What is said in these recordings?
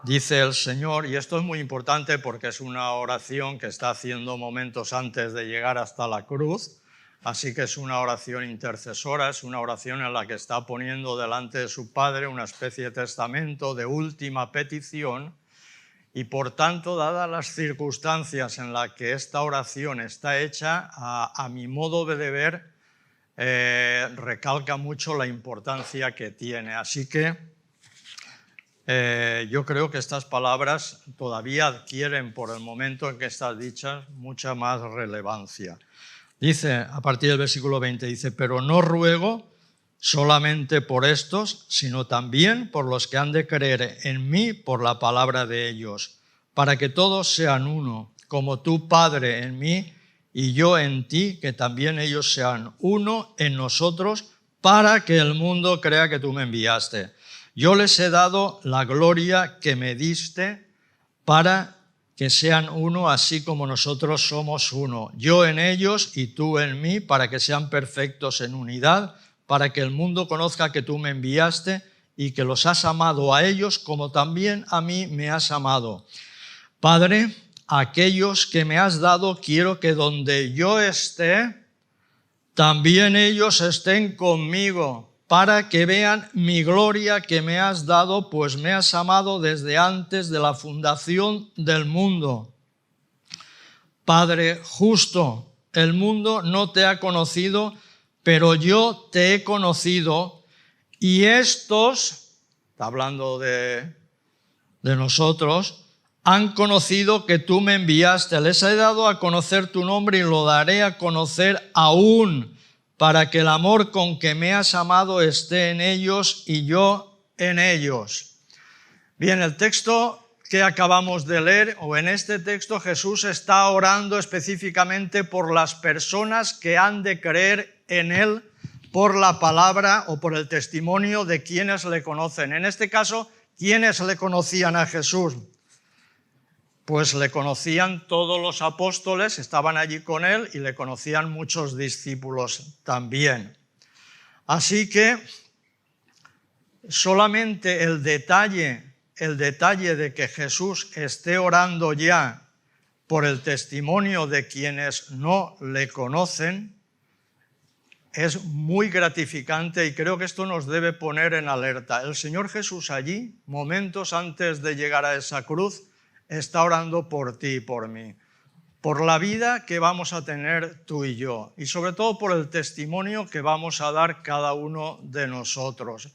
Dice el Señor, y esto es muy importante porque es una oración que está haciendo momentos antes de llegar hasta la cruz, así que es una oración intercesora, es una oración en la que está poniendo delante de su Padre una especie de testamento de última petición, y por tanto, dadas las circunstancias en las que esta oración está hecha, a mi modo de ver, recalca mucho la importancia que tiene. Así que yo creo que estas palabras todavía adquieren, por el momento en que están dichas, mucha más relevancia. Dice, a partir del versículo 20, dice, pero no ruego solamente por estos, sino también por los que han de creer en mí por la palabra de ellos, para que todos sean uno, como tú, Padre, en mí y yo en ti, que también ellos sean uno en nosotros, para que el mundo crea que tú me enviaste. Yo les he dado la gloria que me diste para que sean uno, así como nosotros somos uno. Yo en ellos y tú en mí, para que sean perfectos en unidad, para que el mundo conozca que tú me enviaste y que los has amado a ellos como también a mí me has amado. Padre, aquellos que me has dado, quiero que donde yo esté, también ellos estén conmigo, para que vean mi gloria que me has dado, pues me has amado desde antes de la fundación del mundo. Padre justo, el mundo no te ha conocido, pero yo te he conocido, y estos, está hablando de nosotros, han conocido que tú me enviaste. Les he dado a conocer tu nombre y lo daré a conocer aún, para que el amor con que me has amado esté en ellos y yo en ellos. Bien, el texto que acabamos de leer, o en este texto Jesús está orando específicamente por las personas que han de creer en Él por la palabra o por el testimonio de quienes le conocen. En este caso, ¿quiénes le conocían a Jesús? Pues le conocían todos los apóstoles, estaban allí con Él y le conocían muchos discípulos también. Así que solamente el detalle de que Jesús esté orando ya por el testimonio de quienes no le conocen es muy gratificante, y creo que esto nos debe poner en alerta. El Señor Jesús allí, momentos antes de llegar a esa cruz, está orando por ti y por mí, por la vida que vamos a tener tú y yo, y sobre todo por el testimonio que vamos a dar cada uno de nosotros.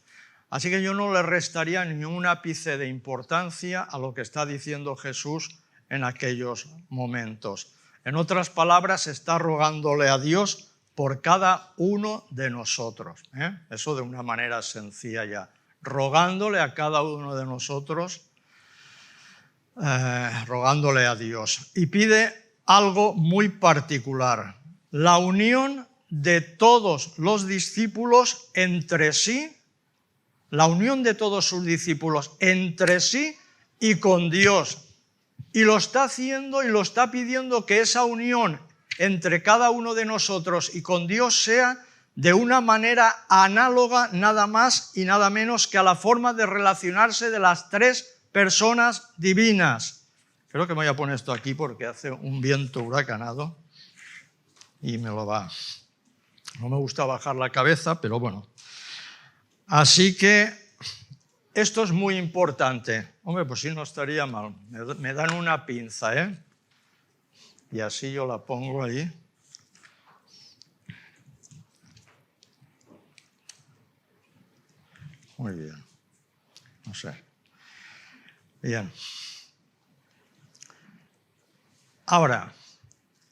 Así que yo no le restaría ni un ápice de importancia a lo que está diciendo Jesús en aquellos momentos. En otras palabras, está rogándole a Dios por cada uno de nosotros. Eso de una manera sencilla, rogándole a cada uno de nosotros, rogándole a Dios. Y pide algo muy particular, la unión de todos los discípulos entre sí, la unión de todos sus discípulos entre sí y con Dios. Y lo está haciendo y lo está pidiendo, que esa unión entre cada uno de nosotros y con Dios sea de una manera análoga nada más y nada menos que a la forma de relacionarse de las tres personas divinas. Creo que me voy a poner esto aquí porque hace un viento huracanado y me lo va. No me gusta bajar la cabeza, pero bueno. Así que esto es muy importante. Hombre, pues sí, no estaría mal. Me dan una pinza, y así yo la pongo ahí. Muy bien. No sé. Bien. Ahora,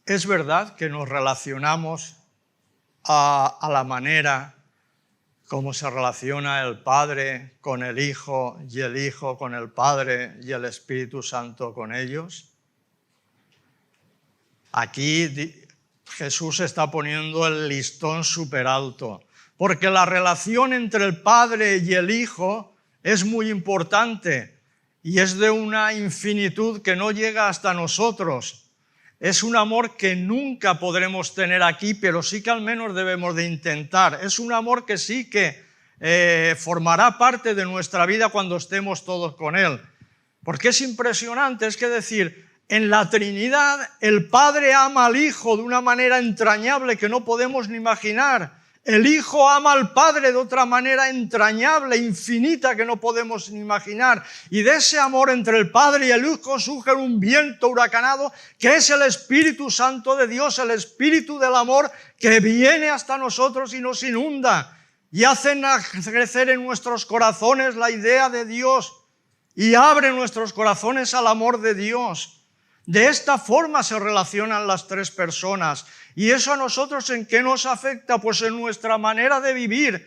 es verdad que nos relacionamos a la manera como se relaciona el Padre con el Hijo y el Hijo con el Padre y el Espíritu Santo con ellos. Aquí Jesús está poniendo el listón súper alto, porque la relación entre el Padre y el Hijo es muy importante y es de una infinitud que no llega hasta nosotros. Es un amor que nunca podremos tener aquí, pero sí que al menos debemos de intentar. Es un amor que sí que formará parte de nuestra vida cuando estemos todos con Él. Porque es impresionante, es que decir, en la Trinidad el Padre ama al Hijo de una manera entrañable que no podemos ni imaginar. El Hijo ama al Padre de otra manera entrañable, infinita, que no podemos ni imaginar. Y de ese amor entre el Padre y el Hijo surge un viento huracanado que es el Espíritu Santo de Dios, el Espíritu del amor que viene hasta nosotros y nos inunda y hace crecer en nuestros corazones la idea de Dios y abre nuestros corazones al amor de Dios. De esta forma se relacionan las tres personas. ¿Y eso a nosotros en qué nos afecta? Pues en nuestra manera de vivir,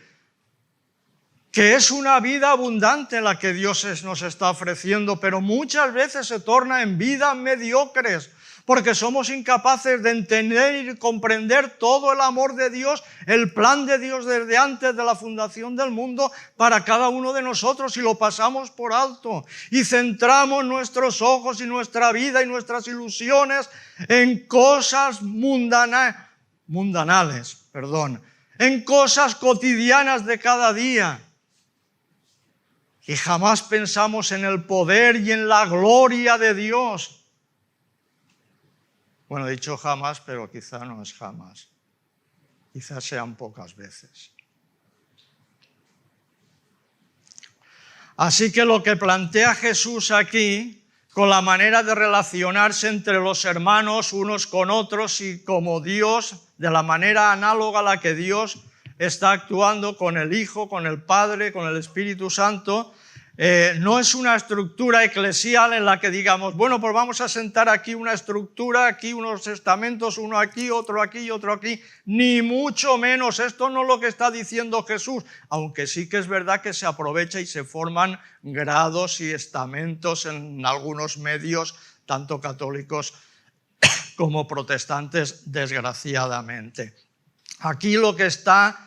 que es una vida abundante la que Dios nos está ofreciendo, pero muchas veces se torna en vidas mediocres, porque somos incapaces de entender y comprender todo el amor de Dios, el plan de Dios desde antes de la fundación del mundo para cada uno de nosotros, y lo pasamos por alto y centramos nuestros ojos y nuestra vida y nuestras ilusiones en cosas mundanales, en cosas cotidianas de cada día. Y jamás pensamos en el poder y en la gloria de Dios. Bueno, he dicho jamás, pero quizá no es jamás. Quizás sean pocas veces. Así que lo que plantea Jesús aquí, con la manera de relacionarse entre los hermanos unos con otros y como Dios, de la manera análoga a la que Dios está actuando con el Hijo, con el Padre, con el Espíritu Santo, no es una estructura eclesial en la que digamos, bueno, pues vamos a sentar aquí una estructura, aquí unos estamentos, uno aquí, otro aquí y otro aquí, ni mucho menos. Esto no es lo que está diciendo Jesús, aunque sí que es verdad que se aprovecha y se forman grados y estamentos en algunos medios, tanto católicos como protestantes, desgraciadamente. Aquí lo que está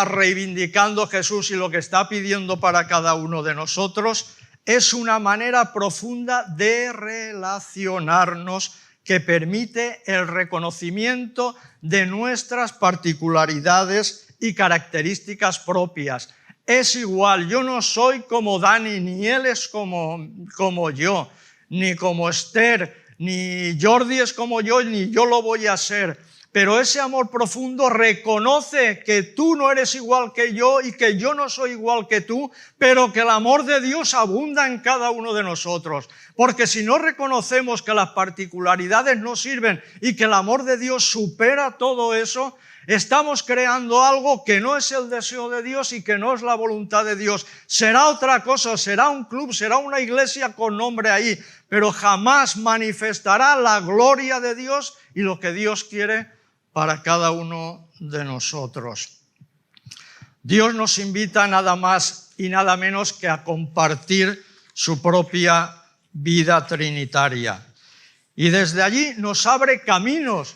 reivindicando Jesús y lo que está pidiendo para cada uno de nosotros es una manera profunda de relacionarnos que permite el reconocimiento de nuestras particularidades y características propias. Es igual, yo no soy como Dani, ni él es como yo, ni como Esther, ni Jordi es como yo, ni yo lo voy a ser. Pero ese amor profundo reconoce que tú no eres igual que yo y que yo no soy igual que tú, pero que el amor de Dios abunda en cada uno de nosotros. Porque si no reconocemos que las particularidades no sirven y que el amor de Dios supera todo eso, estamos creando algo que no es el deseo de Dios y que no es la voluntad de Dios. Será otra cosa, será un club, será una iglesia con nombre ahí, pero jamás manifestará la gloria de Dios y lo que Dios quiere para cada uno de nosotros. Dios nos invita nada más y nada menos que a compartir su propia vida trinitaria. Y desde allí nos abre caminos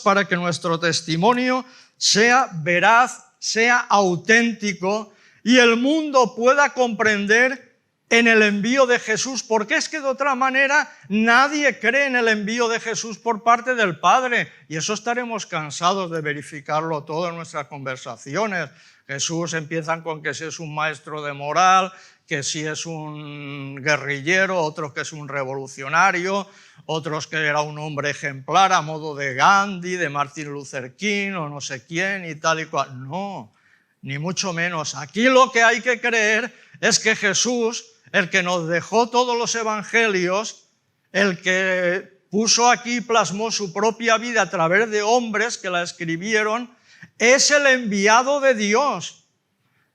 para que nuestro testimonio sea veraz, sea auténtico y el mundo pueda comprender en el envío de Jesús, porque es que de otra manera nadie cree en el envío de Jesús por parte del Padre, y eso estaremos cansados de verificarlo todo en nuestras conversaciones. Jesús empiezan con que si es un maestro de moral, que si es un guerrillero, otros que es un revolucionario, otros que era un hombre ejemplar a modo de Gandhi, de Martin Luther King o no sé quién y tal y cual. No, ni mucho menos. Aquí lo que hay que creer es que Jesús, el que nos dejó todos los evangelios, el que puso aquí y plasmó su propia vida a través de hombres que la escribieron, es el enviado de Dios.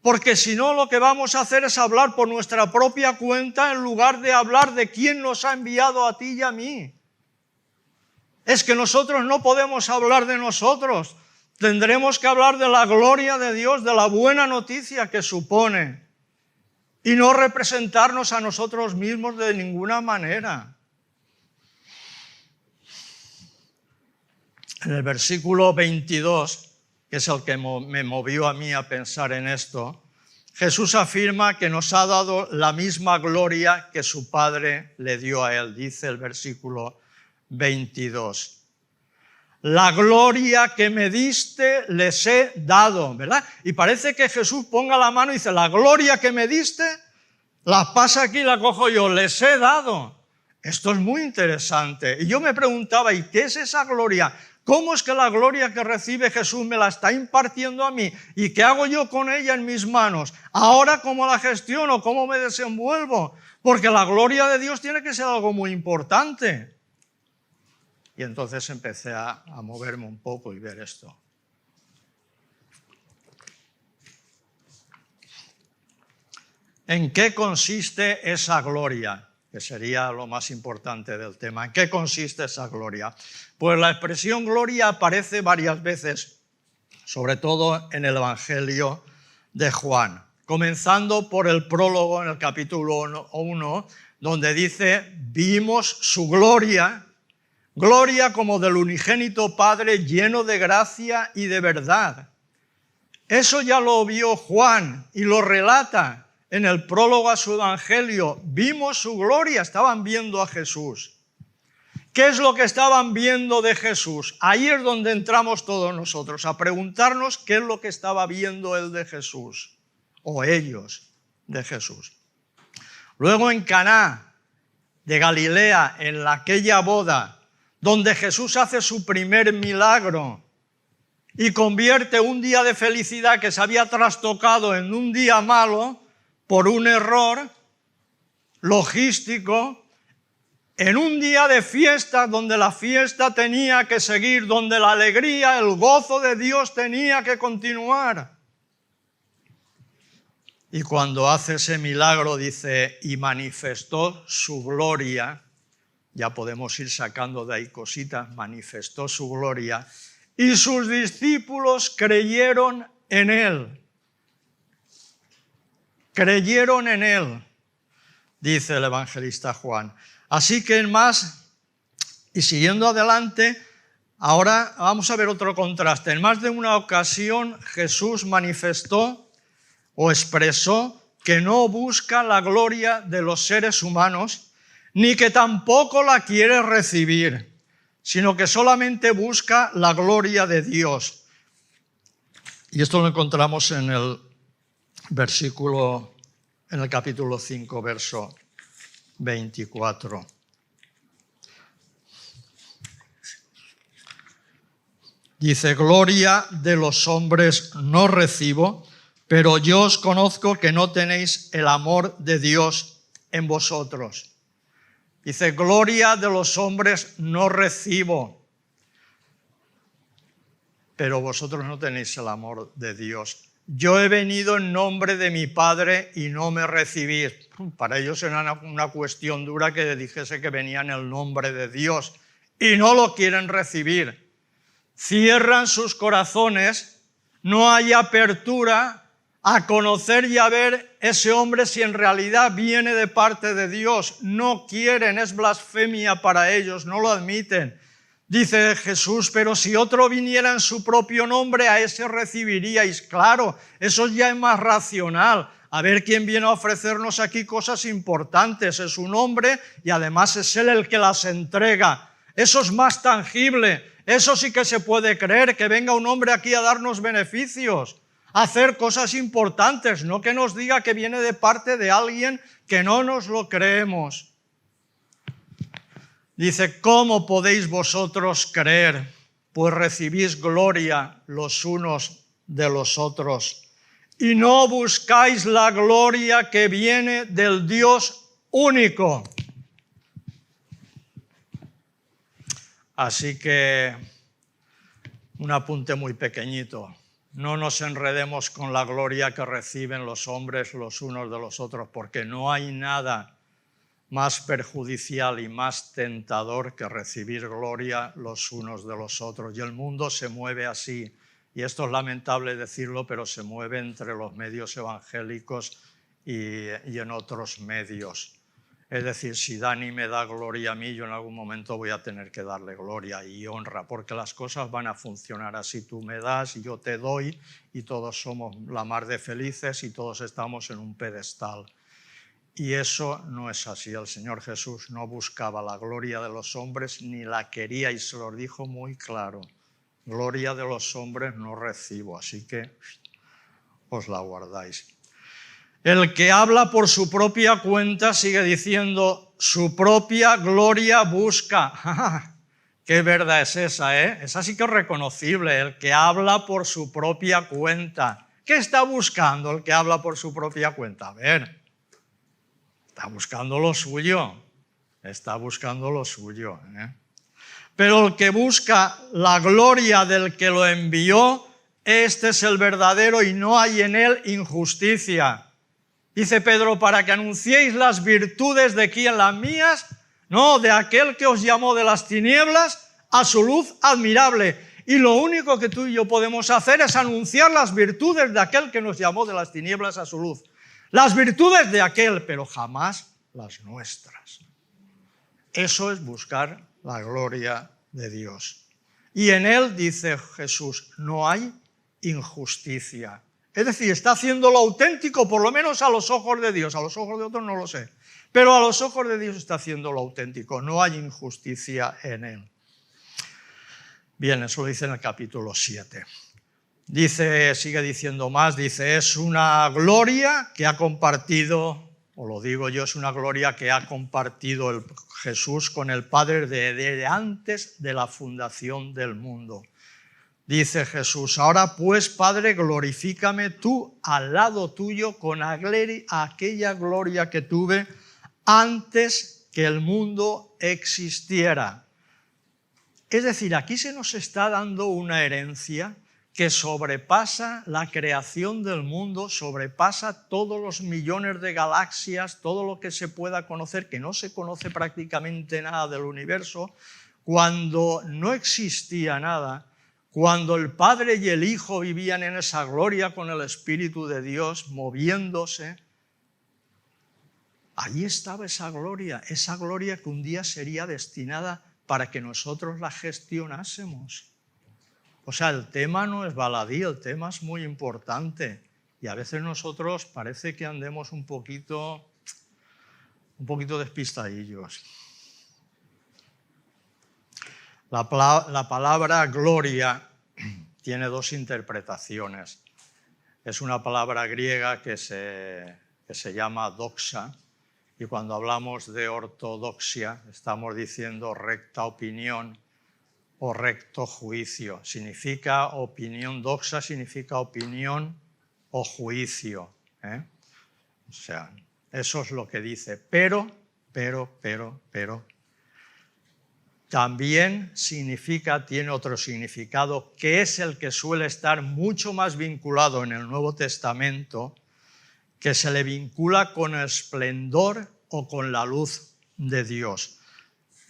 Porque si no, lo que vamos a hacer es hablar por nuestra propia cuenta en lugar de hablar de quién nos ha enviado a ti y a mí. Es que nosotros no podemos hablar de nosotros. Tendremos que hablar de la gloria de Dios, de la buena noticia que supone. Y no representarnos a nosotros mismos de ninguna manera. En el versículo 22, que es el que me movió a mí a pensar en esto, Jesús afirma que nos ha dado la misma gloria que su Padre le dio a él, dice el versículo 22. La gloria que me diste les he dado, ¿verdad? Y parece que Jesús ponga la mano y dice, la gloria que me diste La pasa aquí, la cojo yo, les he dado. Esto es muy interesante. Y yo me preguntaba, ¿y qué es esa gloria? ¿Cómo es que la gloria que recibe Jesús me la está impartiendo a mí? ¿Y qué hago yo con ella en mis manos? Ahora, ¿cómo la gestiono? ¿Cómo me desenvuelvo? Porque la gloria de Dios tiene que ser algo muy importante. Y entonces empecé a moverme un poco y ver esto. ¿En qué consiste esa gloria? Que sería lo más importante del tema. ¿En qué consiste esa gloria? Pues la expresión gloria aparece varias veces, sobre todo en el Evangelio de Juan, comenzando por el prólogo en el capítulo 1, donde dice, vimos su gloria, gloria como del unigénito Padre lleno de gracia y de verdad. Eso ya lo vio Juan y lo relata en el prólogo a su evangelio. Vimos su gloria, estaban viendo a Jesús. ¿Qué es lo que estaban viendo de Jesús? Ahí es donde entramos todos nosotros, a preguntarnos qué es lo que estaba viendo él de Jesús, o ellos de Jesús. Luego en Caná de Galilea, en aquella boda, donde Jesús hace su primer milagro, y convierte un día de felicidad que se había trastocado en un día malo por un error logístico, en un día de fiesta donde la fiesta tenía que seguir, donde la alegría, el gozo de Dios tenía que continuar. Y cuando hace ese milagro dice, y manifestó su gloria, ya podemos ir sacando de ahí cositas, manifestó su gloria, y sus discípulos creyeron en él. Creyeron en él, dice el evangelista Juan. Así que en más, y siguiendo adelante, ahora vamos a ver otro contraste. En más de una ocasión Jesús manifestó o expresó que no busca la gloria de los seres humanos, ni que tampoco la quiere recibir, sino que solamente busca la gloria de Dios. Y esto lo encontramos en el en el capítulo 5, verso 24. Dice, gloria de los hombres no recibo, pero yo os conozco que no tenéis el amor de Dios en vosotros. Dice, gloria de los hombres no recibo, pero vosotros no tenéis el amor de Dios. Yo he venido en nombre de mi Padre y no me recibís. Para ellos era una cuestión dura que dijese que venía en el nombre de Dios y no lo quieren recibir. Cierran sus corazones, no hay apertura a conocer y a ver ese hombre si en realidad viene de parte de Dios. No quieren, es blasfemia para ellos, no lo admiten. Dice Jesús, pero si otro viniera en su propio nombre, a ese recibiríais. Claro, eso ya es más racional. A ver quién viene a ofrecernos aquí cosas importantes. Es un hombre y además es él el que las entrega. Eso es más tangible. Eso sí que se puede creer, que venga un hombre aquí a darnos beneficios, a hacer cosas importantes, no que nos diga que viene de parte de alguien que no nos lo creemos. Dice, ¿cómo podéis vosotros creer? Pues recibís gloria los unos de los otros y no buscáis la gloria que viene del Dios único. Así que un apunte muy pequeñito. No nos enredemos con la gloria que reciben los hombres los unos de los otros, porque no hay nada más perjudicial y más tentador que recibir gloria los unos de los otros. Y el mundo se mueve así. Y esto es lamentable decirlo, pero se mueve entre los medios evangélicos y en otros medios. Es decir, si Dani me da gloria a mí, yo en algún momento voy a tener que darle gloria y honra, porque las cosas van a funcionar así. Tú me das y yo te doy y todos somos la mar de felices y todos estamos en un pedestal. Y eso no es así. El Señor Jesús no buscaba la gloria de los hombres ni la quería y se lo dijo muy claro. Gloria de los hombres no recibo, así que os la guardáis. El que habla por su propia cuenta sigue diciendo, su propia gloria busca. ¿Qué verdad es esa, eh? Esa sí que es reconocible, el que habla por su propia cuenta. ¿Qué está buscando el que habla por su propia cuenta? A ver, está buscando lo suyo, está buscando lo suyo, ¿eh? Pero el que busca la gloria del que lo envió, este es el verdadero y no hay en él injusticia. Dice Pedro, para que anunciéis las virtudes de quién, las mías, no, de aquel que os llamó de las tinieblas a su luz admirable. Y lo único que tú y yo podemos hacer es anunciar las virtudes de aquel que nos llamó de las tinieblas a su luz. Las virtudes de aquel, pero jamás las nuestras. Eso es buscar la gloria de Dios. Y en él, dice Jesús, no hay injusticia. Es decir, está haciendo lo auténtico, por lo menos a los ojos de Dios. A los ojos de otros no lo sé. Pero a los ojos de Dios está haciendo lo auténtico. No hay injusticia en él. Bien, eso lo dice en el capítulo 7. Dice, sigue diciendo más, dice, es una gloria que ha compartido, o lo digo yo, es una gloria que ha compartido Jesús con el Padre desde antes de la fundación del mundo. Dice Jesús, ahora pues, Padre, glorifícame tú al lado tuyo con aquella gloria que tuve antes que el mundo existiera. Es decir, aquí se nos está dando una herencia que sobrepasa la creación del mundo, sobrepasa todos los millones de galaxias, todo lo que se pueda conocer, que no se conoce prácticamente nada del universo. Cuando no existía nada, cuando el Padre y el Hijo vivían en esa gloria con el Espíritu de Dios moviéndose, allí estaba esa gloria que un día sería destinada para que nosotros la gestionásemos. O sea, el tema no es baladí, el tema es muy importante. Y a veces nosotros parece que andemos un poquito despistadillos. La palabra gloria tiene dos interpretaciones. Es una palabra griega que se llama doxa, y cuando hablamos de ortodoxia estamos diciendo recta opinión o recto juicio. Significa opinión, doxa significa opinión o juicio, ¿eh? O sea, eso es lo que dice. Pero, también tiene otro significado, que es el que suele estar mucho más vinculado en el Nuevo Testamento, que se le vincula con el esplendor o con la luz de Dios.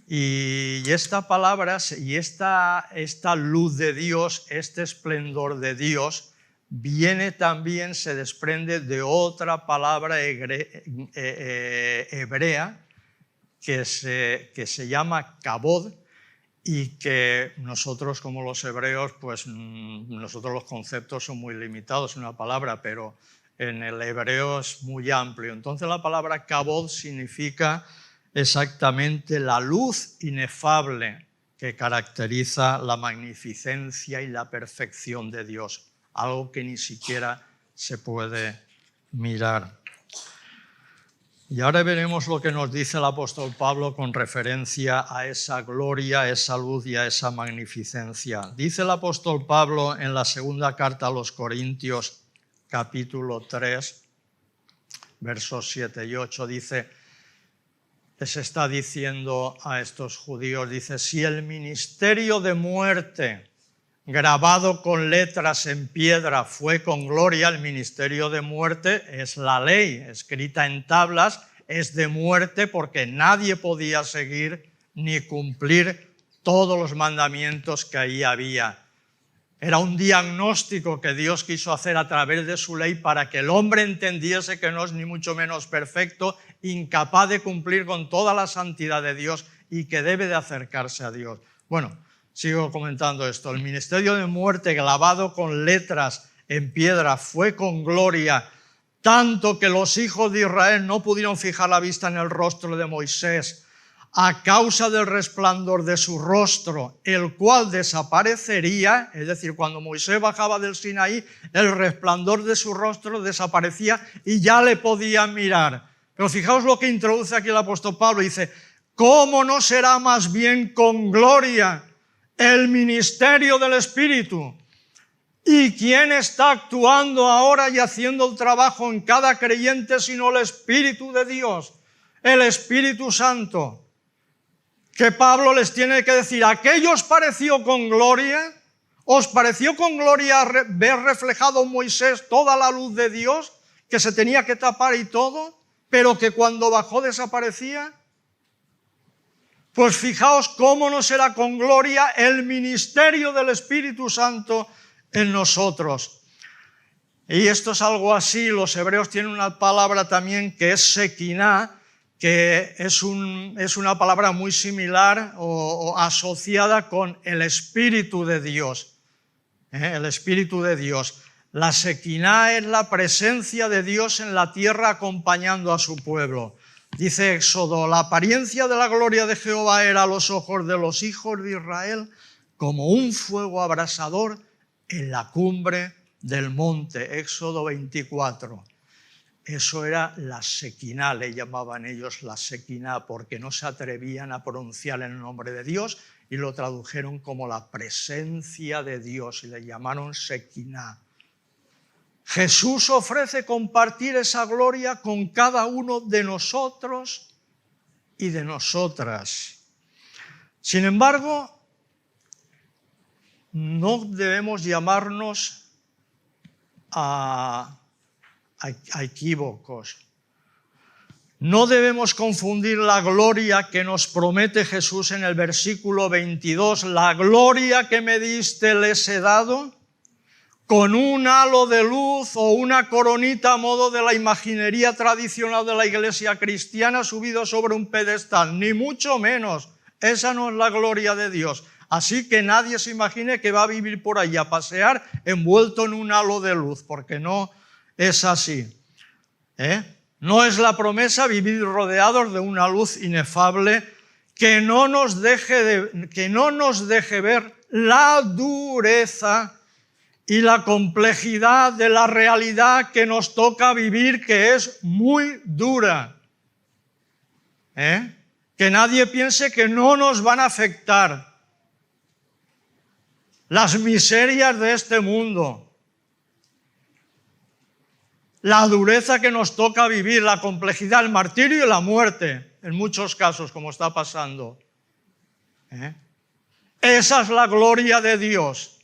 Y esta palabra, y esta luz de Dios, este esplendor de Dios, viene también, se desprende de otra palabra hebrea, que se llama kabod, y que nosotros como los hebreos, pues nosotros los conceptos son muy limitados en una palabra, pero en el hebreo es muy amplio. Entonces la palabra kabod significa exactamente la luz inefable que caracteriza la magnificencia y la perfección de Dios, algo que ni siquiera se puede mirar. Y ahora veremos lo que nos dice el apóstol Pablo con referencia a esa gloria, a esa luz y a esa magnificencia. Dice el apóstol Pablo en la segunda carta a los Corintios, capítulo 3, versos 7 y 8, dice, les está diciendo a estos judíos, dice, si el ministerio de muerte grabado con letras en piedra fue con gloria, el ministerio de muerte es la ley, escrita en tablas, es de muerte porque nadie podía seguir ni cumplir todos los mandamientos que ahí había. Era un diagnóstico que Dios quiso hacer a través de su ley para que el hombre entendiese que no es ni mucho menos perfecto, incapaz de cumplir con toda la santidad de Dios y que debe de acercarse a Dios. Bueno, sigo comentando esto. El ministerio de muerte grabado con letras en piedra fue con gloria, tanto que los hijos de Israel no pudieron fijar la vista en el rostro de Moisés, a causa del resplandor de su rostro, el cual desaparecería, es decir, cuando Moisés bajaba del Sinaí, el resplandor de su rostro desaparecía y ya le podían mirar. Pero fijaos lo que introduce aquí el apóstol Pablo, dice, ¿cómo no será más bien con gloria el ministerio del Espíritu? ¿Y quién está actuando ahora y haciendo el trabajo en cada creyente sino el Espíritu de Dios, el Espíritu Santo? Que Pablo les tiene que decir, ¿a qué os pareció con gloria? ¿Os pareció con gloria ver reflejado en Moisés toda la luz de Dios, que se tenía que tapar y todo, pero que cuando bajó desaparecía? Pues fijaos cómo no será con gloria el ministerio del Espíritu Santo en nosotros. Y esto es algo así, los hebreos tienen una palabra también que es sequiná, que es una palabra muy similar o asociada con el Espíritu de Dios. El Espíritu de Dios. La sequiná es la presencia de Dios en la tierra acompañando a su pueblo. Dice Éxodo, la apariencia de la gloria de Jehová era a los ojos de los hijos de Israel como un fuego abrasador en la cumbre del monte. Éxodo 24. Eso era la sequiná, le llamaban ellos la sequiná, porque no se atrevían a pronunciar el nombre de Dios y lo tradujeron como la presencia de Dios y le llamaron sequiná. Jesús ofrece compartir esa gloria con cada uno de nosotros y de nosotras. Sin embargo, no debemos llamarnos a equívocos. No debemos confundir la gloria que nos promete Jesús en el versículo 22, la gloria que me diste les he dado, con un halo de luz o una coronita a modo de la imaginería tradicional de la iglesia cristiana subido sobre un pedestal, ni mucho menos. Esa no es la gloria de Dios. Así que nadie se imagine que va a vivir por ahí a pasear envuelto en un halo de luz, porque no es así. No es la promesa vivir rodeados de una luz inefable que no nos deje ver la dureza y la complejidad de la realidad que nos toca vivir, que es muy dura. Que nadie piense que no nos van a afectar las miserias de este mundo, la dureza que nos toca vivir, la complejidad, el martirio y la muerte, en muchos casos, como está pasando. Esa es la gloria de Dios.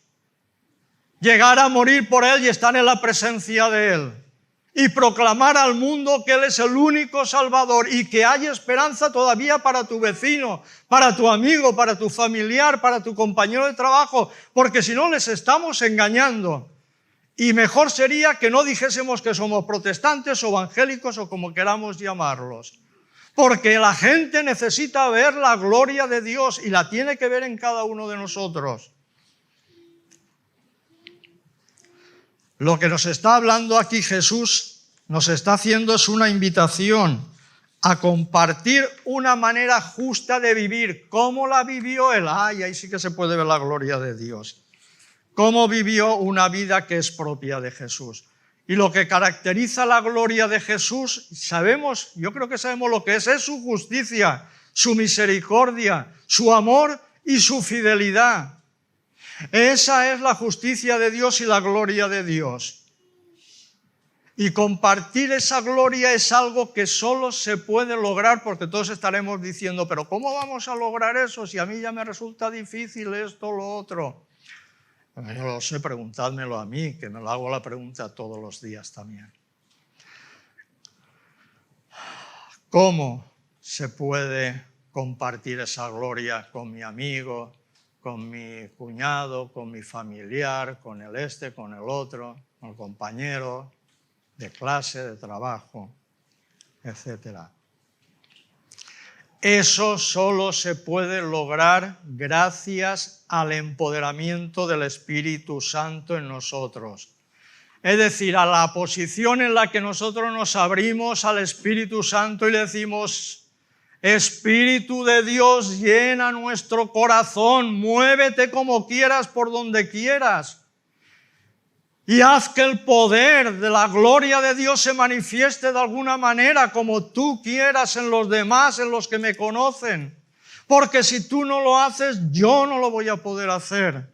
Llegar a morir por Él y estar en la presencia de Él. Y proclamar al mundo que Él es el único Salvador y que hay esperanza todavía para tu vecino, para tu amigo, para tu familiar, para tu compañero de trabajo, porque si no les estamos engañando. Y mejor sería que no dijésemos que somos protestantes o evangélicos o como queramos llamarlos. Porque la gente necesita ver la gloria de Dios y la tiene que ver en cada uno de nosotros. Lo que nos está hablando aquí Jesús, nos está haciendo es una invitación a compartir una manera justa de vivir. ¿Cómo la vivió Él? Ay, ahí sí que se puede ver la gloria de Dios. Cómo vivió una vida que es propia de Jesús. Y lo que caracteriza la gloria de Jesús, sabemos, yo creo que sabemos lo que es su justicia, su misericordia, su amor y su fidelidad. Esa es la justicia de Dios y la gloria de Dios. Y compartir esa gloria es algo que solo se puede lograr, porque todos estaremos diciendo, pero ¿cómo vamos a lograr eso si a mí ya me resulta difícil esto o lo otro? Bueno, yo lo sé, preguntádmelo a mí, que me lo hago la pregunta todos los días también. ¿Cómo se puede compartir esa gloria con mi amigo, con mi cuñado, con mi familiar, con el con el otro, con el compañero de clase, de trabajo, etcétera? Eso solo se puede lograr gracias al empoderamiento del Espíritu Santo en nosotros. Es decir, a la posición en la que nosotros nos abrimos al Espíritu Santo y le decimos, Espíritu de Dios, llena nuestro corazón, muévete como quieras por donde quieras. Y haz que el poder de la gloria de Dios se manifieste de alguna manera como tú quieras en los demás, en los que me conocen. Porque si tú no lo haces, yo no lo voy a poder hacer.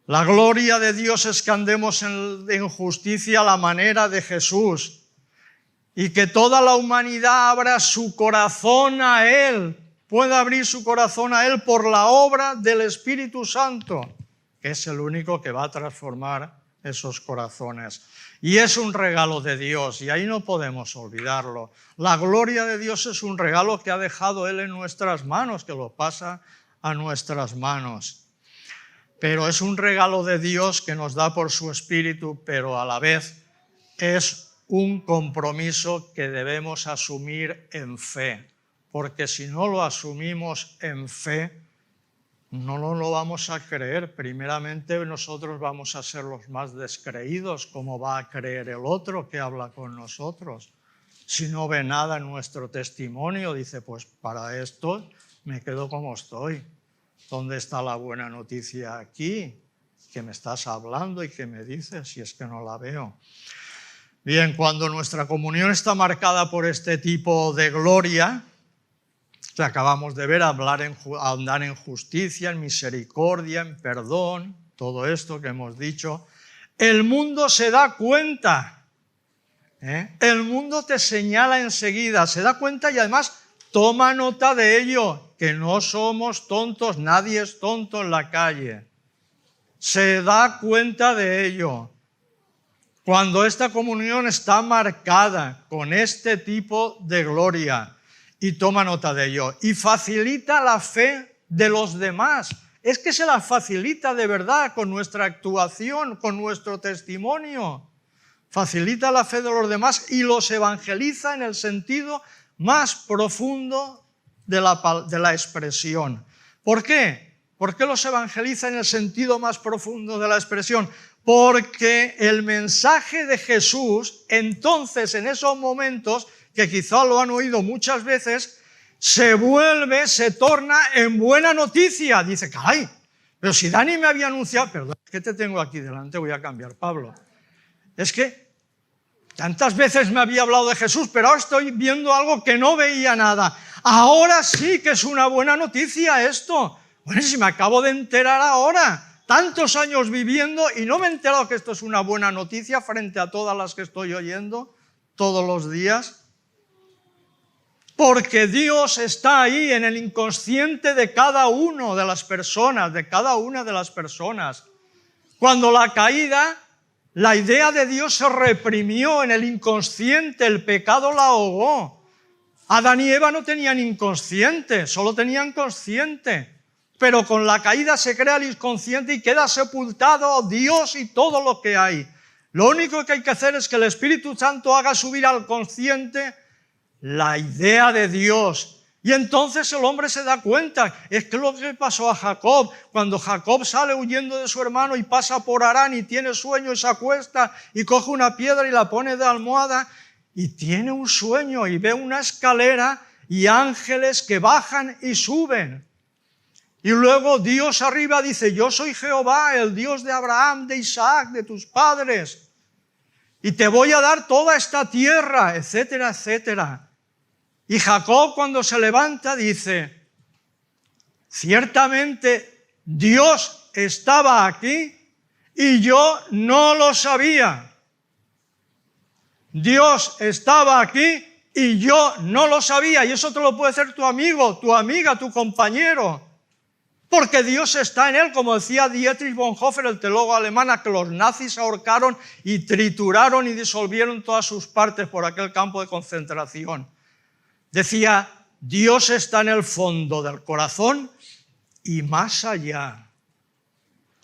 La gloria de Dios es que andemos en justicia a la manera de Jesús. Y que toda la humanidad abra su corazón a Él, pueda abrir su corazón a Él por la obra del Espíritu Santo, que es el único que va a transformar esos corazones. Y es un regalo de Dios, y ahí no podemos olvidarlo. La gloria de Dios es un regalo que ha dejado Él en nuestras manos, que lo pasa a nuestras manos. Pero es un regalo de Dios que nos da por su Espíritu, pero a la vez es un compromiso que debemos asumir en fe, porque si no lo asumimos en fe, no lo vamos a creer. Primeramente nosotros vamos a ser los más descreídos. ¿Cómo va a creer el otro que habla con nosotros? Si no ve nada en nuestro testimonio, dice, pues para esto me quedo como estoy. ¿Dónde está la buena noticia aquí? Que me estás hablando y que me dices, si es que no la veo. Bien, cuando nuestra comunión está marcada por este tipo de gloria, que acabamos de ver, andar en justicia, en misericordia, en perdón, todo esto que hemos dicho, el mundo se da cuenta, el mundo te señala enseguida, se da cuenta y además toma nota de ello, que no somos tontos, nadie es tonto en la calle, se da cuenta de ello. Cuando esta comunión está marcada con este tipo de gloria y toma nota de ello y facilita la fe de los demás, es que se la facilita de verdad con nuestra actuación, con nuestro testimonio. Facilita la fe de los demás y los evangeliza en el sentido más profundo de la expresión. ¿Por qué? ¿Por qué los evangeliza en el sentido más profundo de la expresión? Porque el mensaje de Jesús, entonces en esos momentos, que quizá lo han oído muchas veces, se torna en buena noticia. Dice, caray, pero si Dani me había anunciado, perdón, es que te tengo aquí delante, voy a cambiar, Pablo. Es que tantas veces me había hablado de Jesús, pero ahora estoy viendo algo que no veía nada. Ahora sí que es una buena noticia esto. Bueno, si me acabo de enterar ahora. Tantos años viviendo y no me he enterado que esto es una buena noticia frente a todas las que estoy oyendo todos los días. Porque Dios está ahí en el inconsciente de cada una de las personas, Cuando la caída, la idea de Dios se reprimió en el inconsciente, el pecado la ahogó. Adán y Eva no tenían inconsciente, solo tenían consciente. Pero con la caída se crea el inconsciente y queda sepultado Dios y todo lo que hay. Lo único que hay que hacer es que el Espíritu Santo haga subir al consciente la idea de Dios. Y entonces el hombre se da cuenta. Es que lo que pasó a Jacob, cuando Jacob sale huyendo de su hermano y pasa por Harán y tiene sueño y se acuesta y coge una piedra y la pone de almohada y tiene un sueño y ve una escalera y ángeles que bajan y suben. Y luego Dios arriba dice, yo soy Jehová, el Dios de Abraham, de Isaac, de tus padres, y te voy a dar toda esta tierra, etcétera, etcétera. Y Jacob cuando se levanta dice, ciertamente Dios estaba aquí y yo no lo sabía. Dios estaba aquí y yo no lo sabía. Y eso te lo puede hacer tu amigo, tu amiga, tu compañero. Porque Dios está en él, como decía Dietrich Bonhoeffer, el teólogo alemán, a que los nazis ahorcaron y trituraron y disolvieron todas sus partes por aquel campo de concentración. Decía, Dios está en el fondo del corazón y más allá.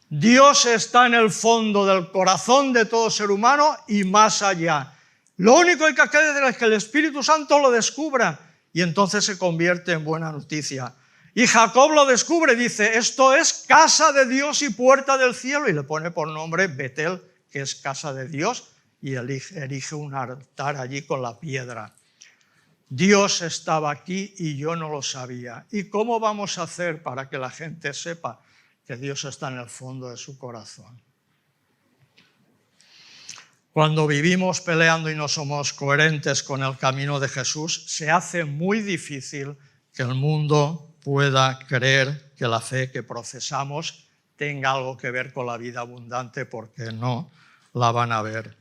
Dios está en el fondo del corazón de todo ser humano y más allá. Lo único que hay que hacer es que el Espíritu Santo lo descubra y entonces se convierte en buena noticia. Y Jacob lo descubre, dice, esto es casa de Dios y puerta del cielo, y le pone por nombre Betel, que es casa de Dios, y erige un altar allí con la piedra. Dios estaba aquí y yo no lo sabía. ¿Y cómo vamos a hacer para que la gente sepa que Dios está en el fondo de su corazón? Cuando vivimos peleando y no somos coherentes con el camino de Jesús, se hace muy difícil que el mundo pueda creer que la fe que profesamos tenga algo que ver con la vida abundante, porque no la van a ver.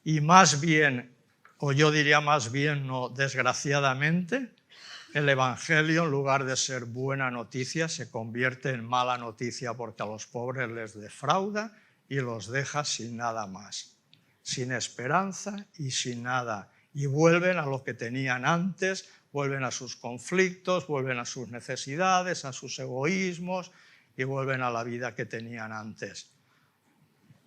Y más bien, o yo diría más bien, no, desgraciadamente, el Evangelio, en lugar de ser buena noticia, se convierte en mala noticia, porque a los pobres les defrauda y los deja sin nada más, sin esperanza y sin nada. Y vuelven a lo que tenían antes, vuelven a sus conflictos, vuelven a sus necesidades, a sus egoísmos y vuelven a la vida que tenían antes.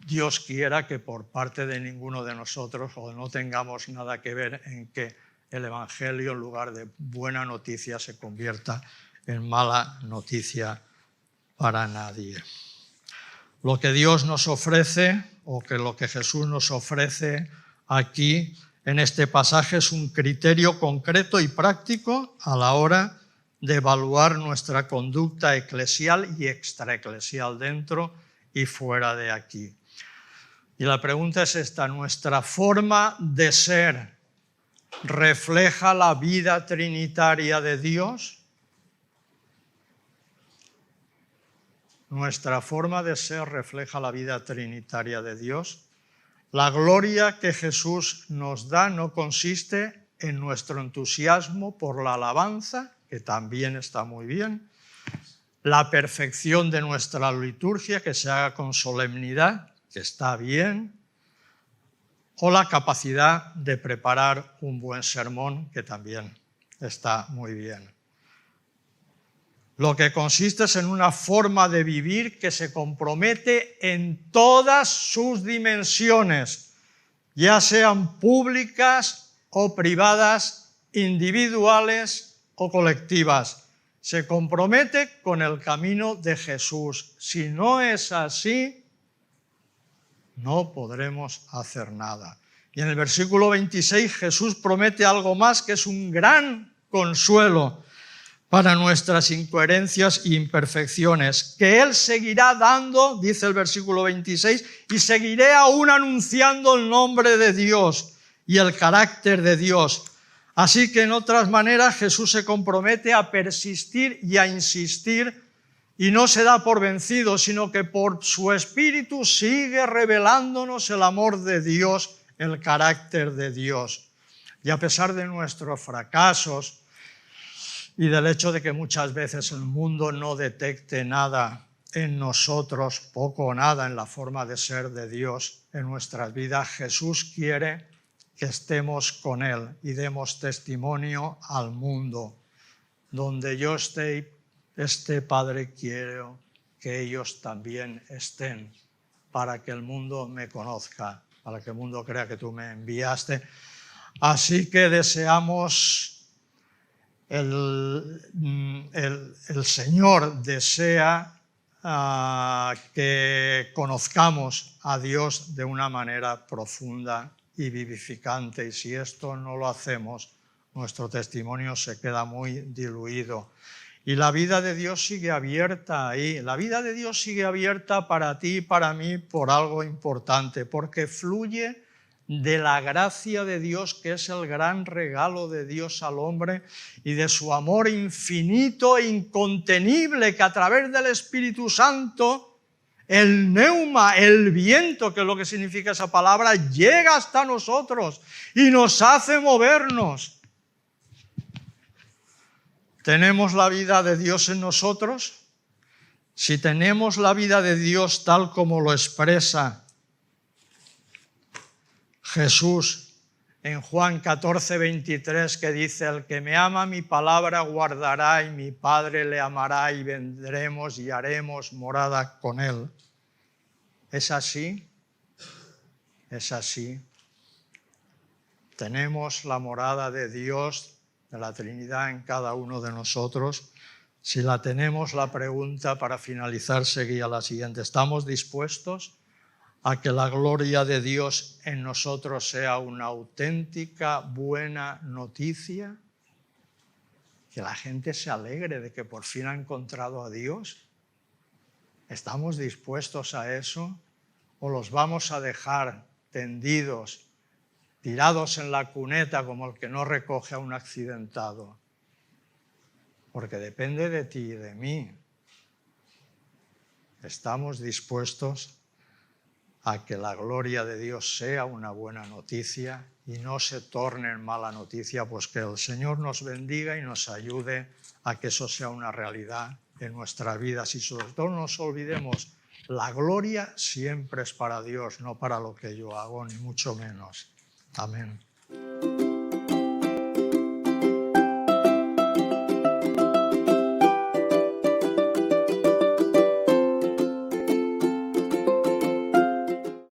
Dios quiera que por parte de ninguno de nosotros o no tengamos nada que ver en que el Evangelio, en lugar de buena noticia, se convierta en mala noticia para nadie. Lo que Dios nos ofrece, o que lo que Jesús nos ofrece aquí en este pasaje, es un criterio concreto y práctico a la hora de evaluar nuestra conducta eclesial y extraeclesial dentro y fuera de aquí. Y la pregunta es esta: ¿nuestra forma de ser refleja la vida trinitaria de Dios? Nuestra forma de ser refleja la vida trinitaria de Dios. La gloria que Jesús nos da no consiste en nuestro entusiasmo por la alabanza, que también está muy bien, la perfección de nuestra liturgia, que se haga con solemnidad, que está bien, o la capacidad de preparar un buen sermón, que también está muy bien. Lo que consiste es en una forma de vivir que se compromete en todas sus dimensiones, ya sean públicas o privadas, individuales o colectivas. Se compromete con el camino de Jesús. Si no es así, no podremos hacer nada. Y en el versículo 26 Jesús promete algo más, que es un gran consuelo para nuestras incoherencias e imperfecciones, que Él seguirá dando, dice el versículo 26, y seguiré aún anunciando el nombre de Dios y el carácter de Dios. Así que en otras maneras Jesús se compromete a persistir y a insistir, y no se da por vencido, sino que por su Espíritu sigue revelándonos el amor de Dios, el carácter de Dios. Y a pesar de nuestros fracasos y del hecho de que muchas veces el mundo no detecte nada en nosotros, poco o nada en la forma de ser de Dios en nuestras vidas, Jesús quiere que estemos con Él y demos testimonio al mundo. Donde yo esté, Padre, quiero que ellos también estén, para que el mundo me conozca, para que el mundo crea que tú me enviaste. Así que deseamos, el Señor desea que conozcamos a Dios de una manera profunda y vivificante, y si esto no lo hacemos, nuestro testimonio se queda muy diluido. Y la vida de Dios sigue abierta ahí. La vida de Dios sigue abierta para ti y para mí por algo importante, porque fluye de la gracia de Dios, que es el gran regalo de Dios al hombre, y de su amor infinito e incontenible, que a través del Espíritu Santo, el neuma, el viento, que es lo que significa esa palabra, llega hasta nosotros y nos hace movernos. ¿Tenemos la vida de Dios en nosotros? Si tenemos la vida de Dios tal como lo expresa Jesús en Juan 14, 23, que dice: el que me ama mi palabra guardará, y mi Padre le amará, y vendremos y haremos morada con él. ¿Es así? Es así. Tenemos la morada de Dios, de la Trinidad, en cada uno de nosotros. Si la tenemos, la pregunta para finalizar sería la siguiente: ¿estamos dispuestos a que la gloria de Dios en nosotros sea una auténtica buena noticia? Que la gente se alegre de que por fin ha encontrado a Dios. ¿Estamos dispuestos a eso? ¿O los vamos a dejar tendidos, tirados en la cuneta como el que no recoge a un accidentado? Porque depende de ti y de mí. ¿Estamos dispuestos a que la gloria de Dios sea una buena noticia y no se torne en mala noticia? Pues que el Señor nos bendiga y nos ayude a que eso sea una realidad en nuestra vida. Si sobre todo no nos olvidemos, la gloria siempre es para Dios, no para lo que yo hago, ni mucho menos. Amén.